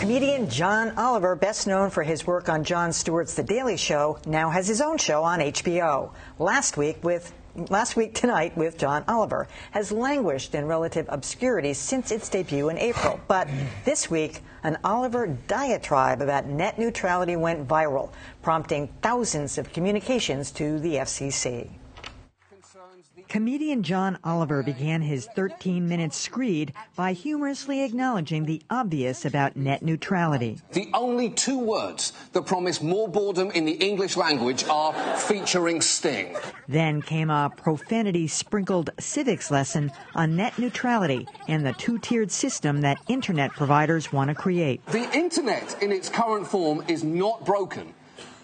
Comedian John Oliver, best known for his work on Jon Stewart's The Daily Show, now has his own show on HBO. Last Week Tonight with John Oliver has languished in relative obscurity since its debut in April. But this week, an Oliver diatribe about net neutrality went viral, prompting thousands of communications to the FCC. Comedian John Oliver began his 13-minute screed by humorously acknowledging the obvious about net neutrality. The only two words that promise more boredom in the English language are featuring sting. Then came a profanity-sprinkled civics lesson on net neutrality and the two-tiered system that Internet providers want to create. The Internet in its current form is not broken,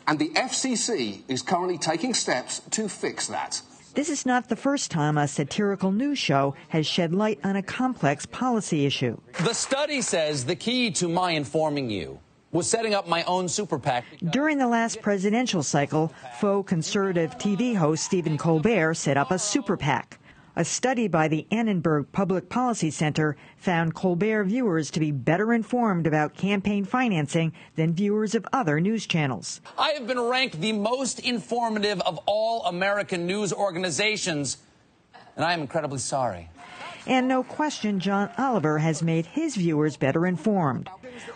and the FCC is currently taking steps to fix that. This is not the first time a satirical news show has shed light on a complex policy issue. The study says the key to my informing you was setting up my own super PAC. During the last presidential cycle, faux conservative TV host Stephen Colbert set up a super PAC. A study by the Annenberg Public Policy Center found Colbert viewers to be better informed about campaign financing than viewers of other news channels. I have been ranked the most informative of all American news organizations, and I am incredibly sorry. And no question, John Oliver has made his viewers better informed.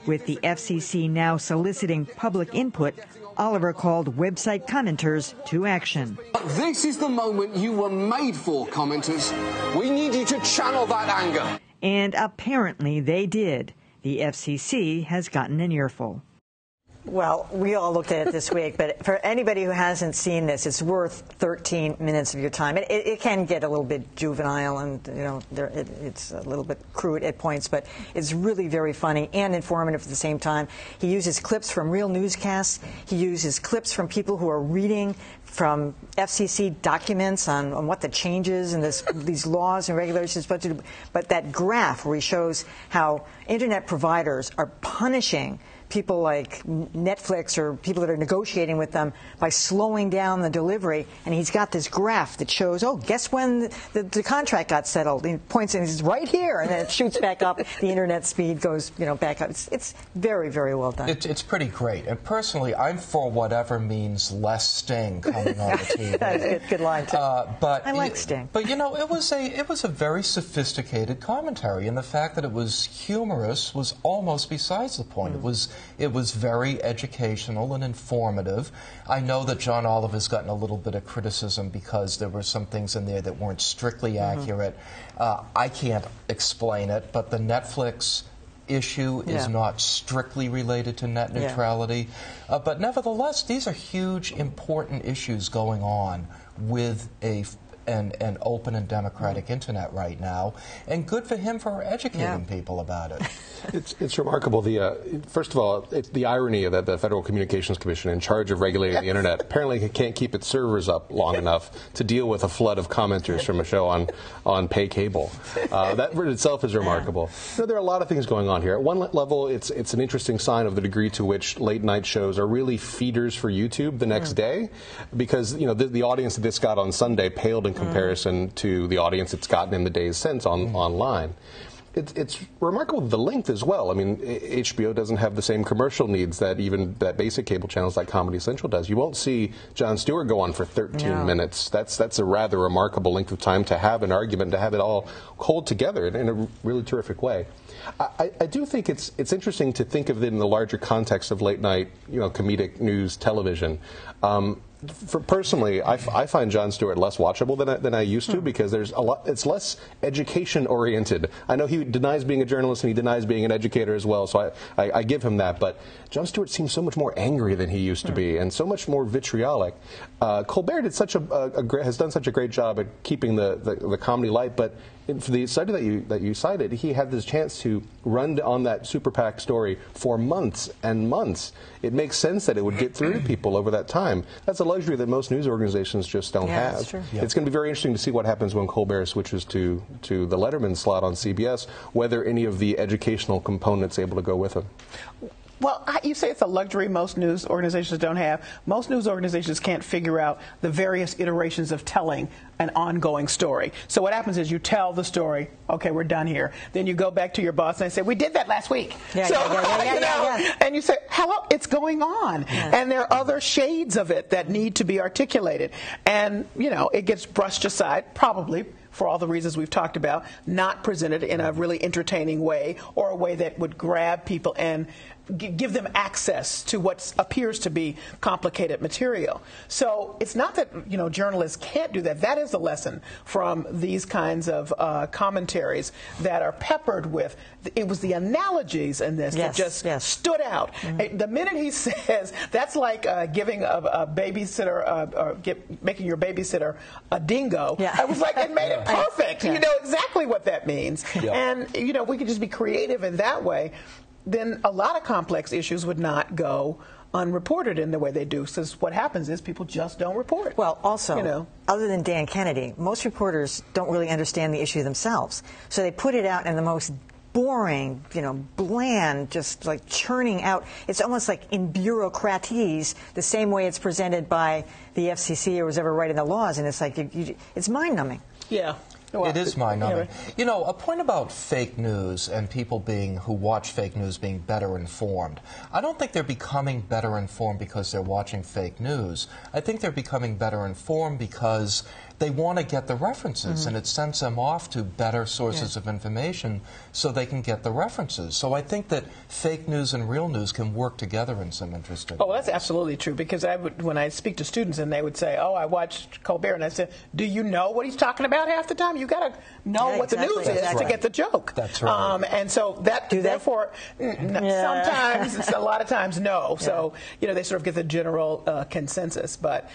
With the FCC now soliciting public input, Oliver called website commenters to action. This is the moment you were made for, commenters. We need you to channel that anger. And apparently they did. The FCC has gotten an earful. Well, we all looked at it this week, but for anybody who hasn't seen this, it's worth 13 minutes of your time. It can get a little bit juvenile and, you know, it's a little bit crude at points, but it's really very funny and informative at the same time. He uses clips from real newscasts. He uses clips from people who are reading from FCC documents on what the changes in these laws and regulations. But that graph where he shows how Internet providers are punishing people like Netflix or people that are negotiating with them by slowing down the delivery. And he's got this graph that shows, oh, guess when the contract got settled? He points and he's right here, and then it shoots back up. The Internet speed goes, you know, back up. It's very, very well done. It's pretty great. And personally, I'm for whatever means less sting coming on the TV. That's a good line, too. I like sting. But, you know, it was a very sophisticated commentary, and the fact that it was humorous was almost besides the point. It was very educational and informative. I know that John Oliver's gotten a little bit of criticism because there were some things in there that weren't strictly accurate. I can't explain it, but the Netflix issue is not strictly related to net neutrality. But nevertheless, these are huge, important issues going on with an open and democratic Internet right now, and good for him for educating people about it. It's remarkable. First of all, the irony of that the Federal Communications Commission, in charge of regulating the Internet, apparently can't keep its servers up long enough to deal with a flood of commenters from a show on pay cable. That in itself is remarkable. You know, there are a lot of things going on here. At one level, it's an interesting sign of the degree to which late night shows are really feeders for YouTube the next day, because you know the audience that this got on Sunday paled in comparison to the audience it's gotten in the days since online. It's remarkable the length as well. I mean, HBO doesn't have the same commercial needs that basic cable channels like Comedy Central does. You won't see Jon Stewart go on for 13 minutes. That's a rather remarkable length of time to have an argument, to have it all hold together in a really terrific way. I do think it's interesting to think of it in the larger context of late night, you know, comedic news television. Personally, I find Jon Stewart less watchable than I used to, because there's a lot. It's less education oriented. I know he denies being a journalist and he denies being an educator as well, so I give him that. But Jon Stewart seems so much more angry than he used to be, and so much more vitriolic. Colbert has done such a great job at keeping the comedy light, but for the study that you cited, he had this chance to run on that super PAC story for months and months. It makes sense that it would get through to people over that time. That's a luxury that most news organizations just don't have. That's true. It's going to be very interesting to see what happens when Colbert switches to the Letterman slot on CBS, whether any of the educational components able to go with him. Well, you say it's a luxury most news organizations don't have. Most news organizations can't figure out the various iterations of telling an ongoing story. So what happens is you tell the story, okay, we're done here. Then you go back to your boss and they say, we did that last week. And you say, hello, it's going on. Yeah. And there are other shades of it that need to be articulated. And, it gets brushed aside, probably, for all the reasons we've talked about, not presented in a really entertaining way or a way that would grab people and give them access to what appears to be complicated material. So it's not that journalists can't do that. That is a lesson from these kinds of commentaries that are peppered with. It was the analogies in this that just stood out. Mm-hmm. The minute he says that's like giving a babysitter or making your babysitter a dingo, I was like, it made it perfect. You know exactly what that means, and we could just be creative in that way. Then a lot of complex issues would not go unreported in the way they do. So what happens is people just don't report. Well, also, other than Dan Kennedy, most reporters don't really understand the issue themselves. So they put it out in the most boring, bland, just like churning out. It's almost like in bureaucraties, the same way it's presented by the FCC or was ever writing the laws. And it's like, it's mind-numbing. Yeah. Well, it is mind-numbing. A point about fake news and people who watch fake news being better informed. I don't think they're becoming better informed because they're watching fake news. I think they're becoming better informed because they want to get the references, and it sends them off to better sources of information so they can get the references. So I think that fake news and real news can work together in some interesting ways. That's absolutely true, because when I speak to students and they would say, I watched Colbert, and I said, do you know what he's talking about half the time? You got to know what the news is to get the joke. That's right. And so therefore, sometimes, a lot of times, no. So, they sort of get the general consensus. But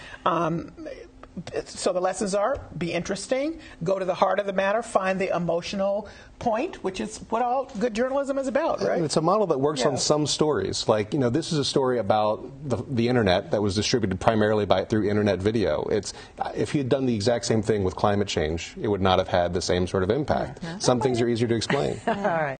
so the lessons are, be interesting, go to the heart of the matter, find the emotional point, which is what all good journalism is about, right? It's a model that works on some stories. Like, this is a story about the Internet that was distributed primarily through Internet video. If he had done the exact same thing with climate change, it would not have had the same sort of impact. Some things are easier to explain. All right.